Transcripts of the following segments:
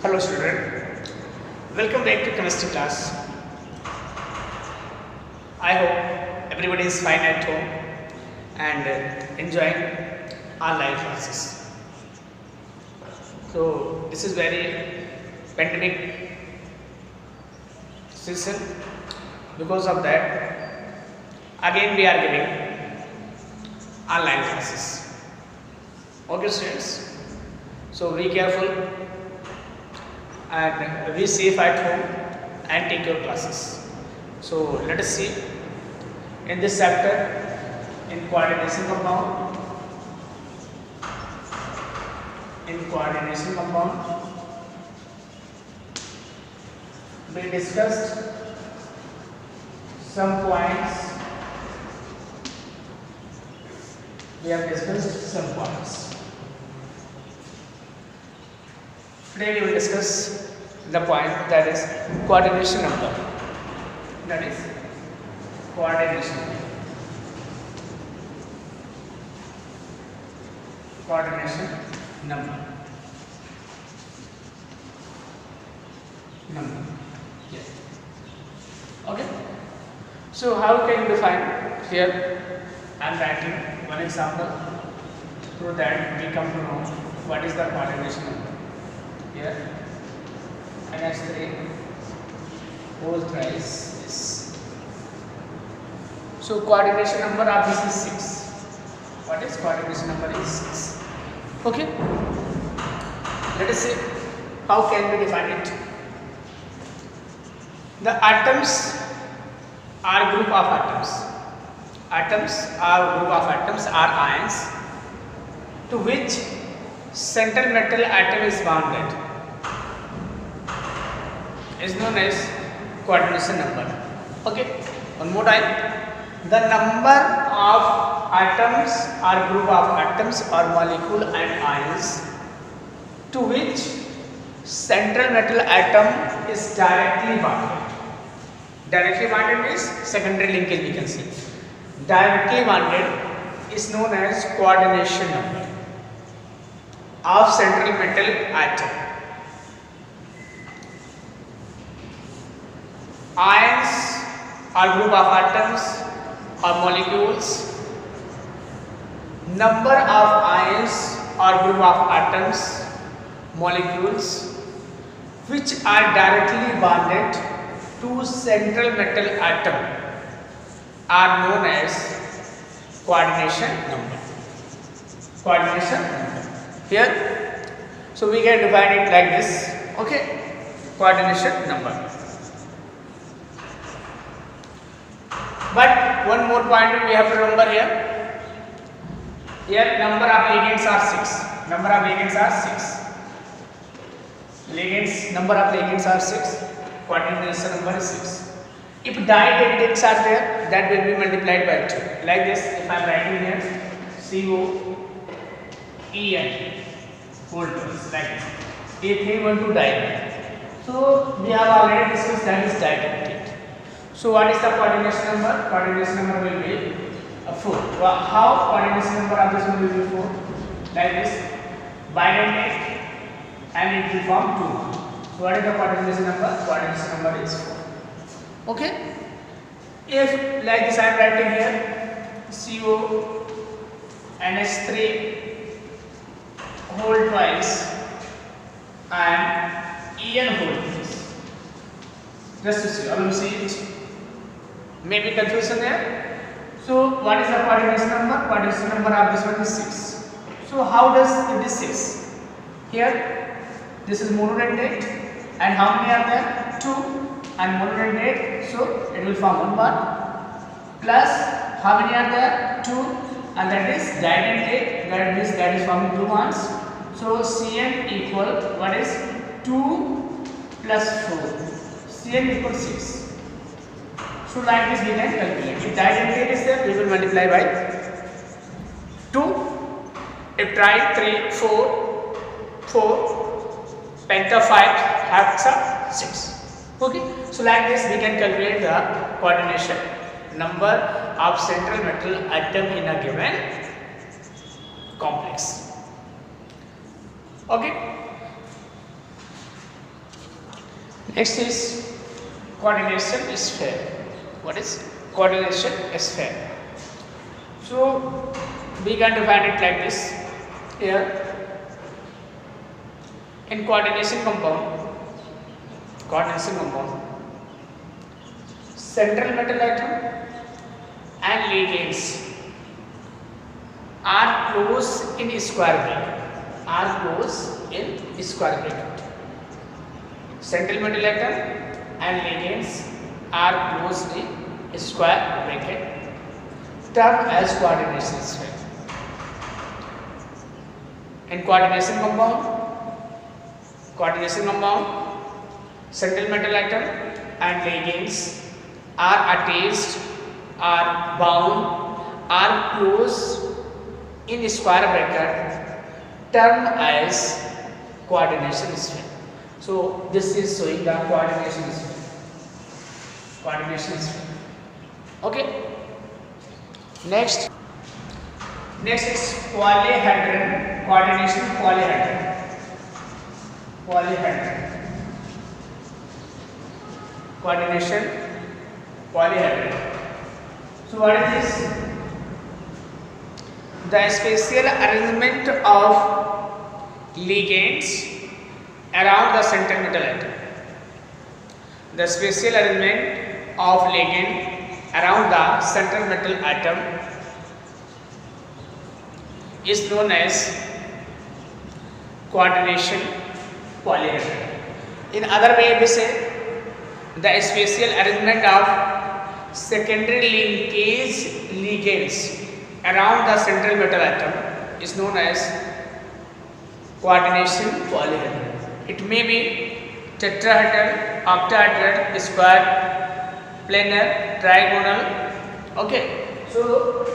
Hello student, welcome back to chemistry class. I hope everybody is fine at home and enjoying online classes. So this is very pandemic season. Because of that, again we are giving online classes. Okay students, so be careful and be safe at home and take your classes. So let us see in this chapter in coordination compound. We discussed some points. Today we will discuss the point that is coordination number. That is coordination number. Yes. Okay. So how can you define here? I am writing one example. Through that we come to know what is the coordination number. Here NH3 whole thrice is. So coordination number of this is 6. What is coordination number is 6. Okay. Let us see how can we define it. The atoms are group of atoms. Are ions to which central metal atom is bonded is known as coordination number. Okay, one more time. The number of atoms or group of atoms or molecule and ions to which central metal atom is directly bonded. Directly bonded means secondary linkage we can see. Directly bonded is known as coordination number of central metal atom. Ions are group of atoms or molecules. Number of ions or group of atoms, molecules which are directly bonded to central metal atom are known as coordination number. Here, so we can define it like this. Okay, coordination number. But one more point we have to remember here. Here number of ligands are 6. Number of ligands are 6. Coordination number is 6. If diadenticals are there, that will be multiplied by 2. Like this, if I am writing here COEN whole twice, like this. A312 diadentate. So we have already discussed that is diadentate. So what is the coordination number? Coordination number will be 4. How coordination number of this one will be 4? Like this, bidentate and it will form 2. So what is the coordination number? Coordination number is 4. Okay. If like this I am writing here NH3 whole twice and En whole twice. Just to see, always see it. Maybe confusion there. So what is the coordination number? Coordination number of this one is 6. So how does it is 6? Here this is monodentate and how many are there? 2 and monodentate, so it will form 1 bond plus how many are there? 2 and that is didentate, that means that is forming 2 bonds. So Cn equal what is 2 plus 4, Cn equals 6. So like this we can calculate. If didentate is there, we will multiply by 2. If tri 3, 4, penta 5, hexa 6. Okay, so like this we can calculate the coordination number of central metal atom in a given complex. Okay. Next is coordination sphere. What is coordination sphere? So we can define it like this. Here in coordination compound, central metal atom and ligands are close in square bracket. Central metal atom and ligands are closed in square bracket, termed as coordination sphere. In coordination compound, central metal atom and ligands are attached, are bound, are closed in square bracket, termed as coordination sphere. So this is showing the coordination sphere. Okay. Next is polyhedron coordination. Polyhedron. So what is this? The spatial arrangement of ligands around the central metal atom. The spatial arrangement of ligand around the central metal atom is known as coordination polyhedron. In other way, we say the spatial arrangement of secondary linkage ligands around the central metal atom is known as coordination polyhedron. It may be tetrahedral, octahedral, square, planar, trigonal. Okay, so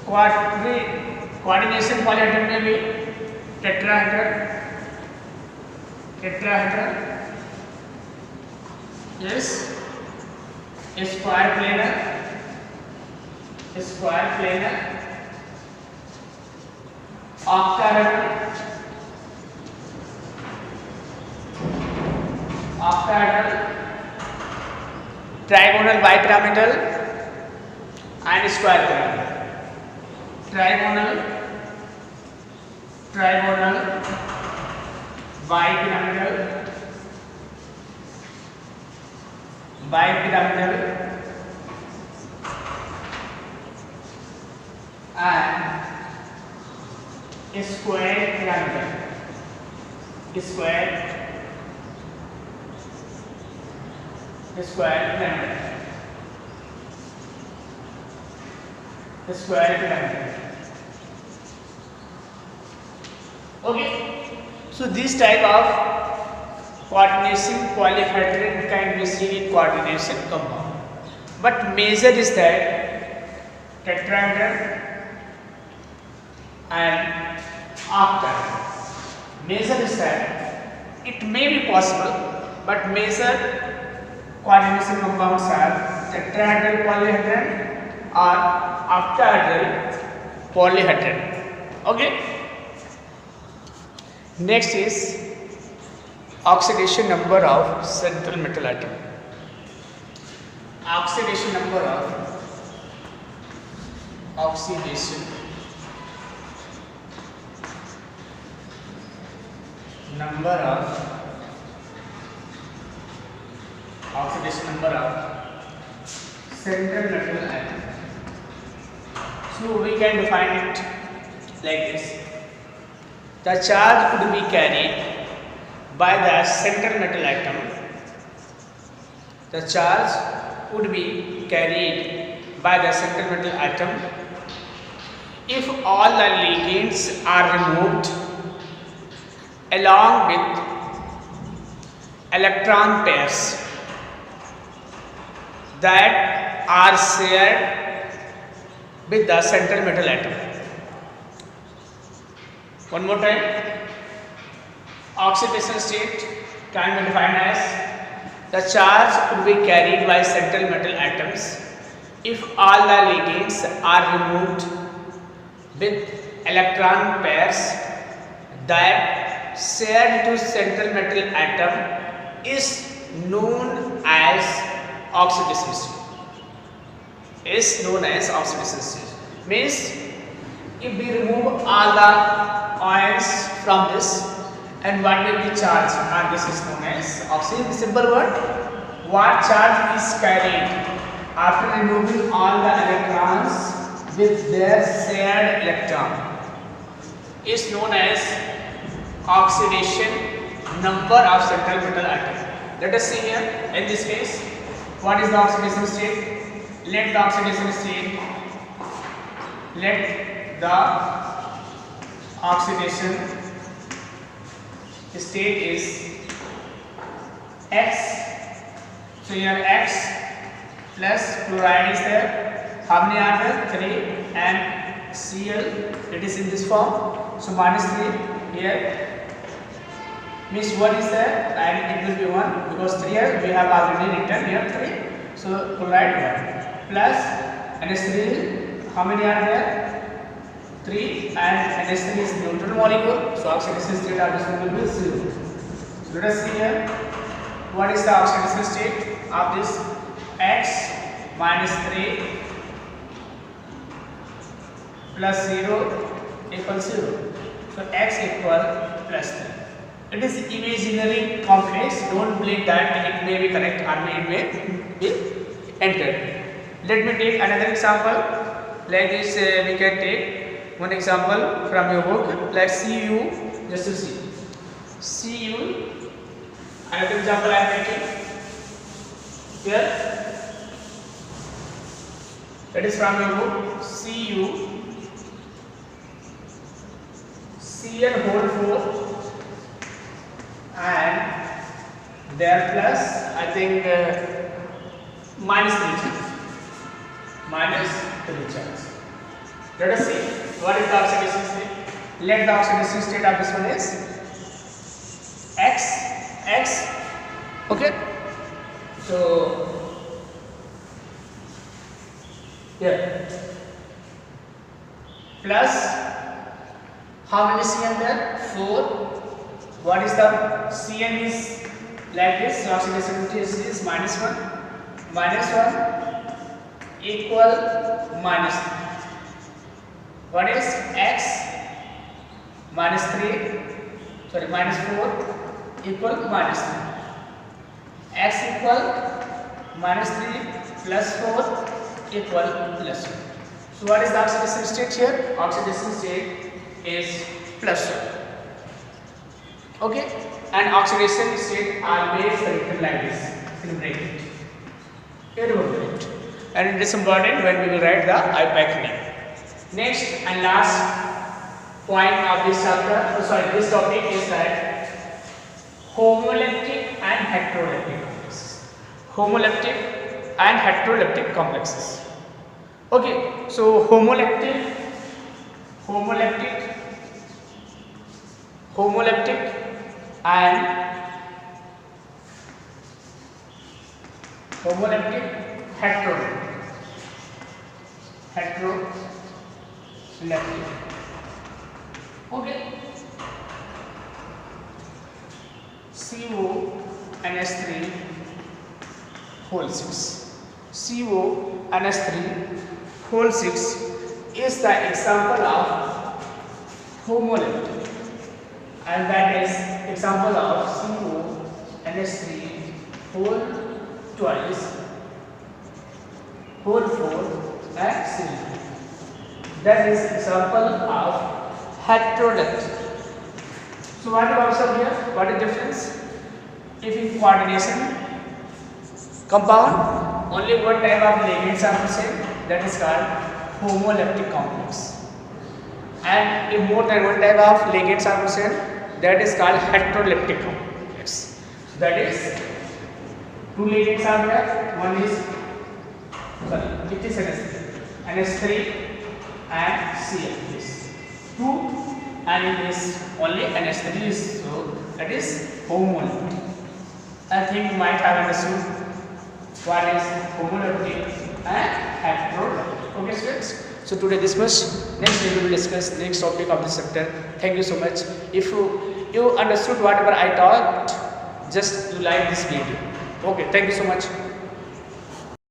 coordination polyhedron may be tetrahedral, yes, square planar, octahedral, trigonal, bipyramidal and square pyramidal. Trigonal, bipyramidal and square pyramidal. Okay, so this type of coordination polyhedron can be seen in coordination compound, but major is that tetrahedron and octahedron. Major is that it may be possible, but major coordination compounds are tetrahedral polyhedron or octahedral polyhedron. Okay. Next is oxidation number of central metal atom. Oxidation number of central metal atom. So we can define it like this. The charge would be carried by the central metal atom. The charge would be carried by the central metal atom if all the ligands are removed along with electron pairs that are shared with the central metal atom. One more time. Oxidation state can be defined as the charge could be carried by central metal atoms if all the ligands are removed with electron pairs that shared to central metal atom is known as oxidation state. Is known as oxidation state. Means if we remove all the ions from this, and what will be charged, and this is known as oxidation. Simple word. What charge is carried after removing all the electrons with their shared electron is known as oxidation number of central metal atom. Let us see here in this case, what is the oxidation state? Let the oxidation state, let the oxidation state is X. So here X plus chloride is there. How many are there? 3, and Cl, it is in this form. So minus 3 here. Means 1 is there and it will be 1 because 3 here we have already written here 3. So chloride 1 plus NH3. How many are there? 3, and NH3 is neutral molecule. So oxidation state of this one will be 0. So let us see here. What is the oxidation state of this? X minus 3 plus 0 equals 0. So X equal plus 3. It is imaginary complex. Don't believe that it may be correct or it may be entered. Let me take another example. Like this, we can take one example from your book. Like Cu, just to see. Cu. Another example I am making here. That is from your book. Cu, Cl whole 4, and there plus I think minus 3 charge. Minus 3 charge. Let us see what is the oxidation state. Let the oxidation state of this one is X. Okay. So here plus how many Cn there? 4. What is the Cn is like this. So oxidation state is minus 1 equal minus 3. What is X minus 4 equal minus 3. X equal minus 3 plus 4 equal plus 1. So what is the oxidation state here? Oxidation state is plus 1. Okay, and oxidation state always written like this in bracket. Here we will write, and it is important when we will write the IUPAC name. Next and last point of this chapter, this topic is that homoleptic and heteroleptic complexes. Homoleptic and heteroleptic complexes. Okay, so homoleptic and heteroleptic. Okay. CONH3 whole 6. CONH3 whole 6 is the example of homoleptic, and that is example of CONH3 whole twice, whole 4 and C. That is example of heteroleptic. So what do you observe here? What is the difference? If in coordination compound only one type of ligands are present, that is called homoleptic complex. And if more than one type of ligands are present, that is called heteroleptic complex. So that is two ligands are there. One is which is NH3 and Cl. This 2 and in this only NH3 is, so that is homoleptic. I think you might have understood what is homoleptic and heteroleptic. Okay students, so today this much. Next we will discuss next topic of this chapter. Thank you so much. If you understood whatever I taught, just you like this video. Okay, thank you so much.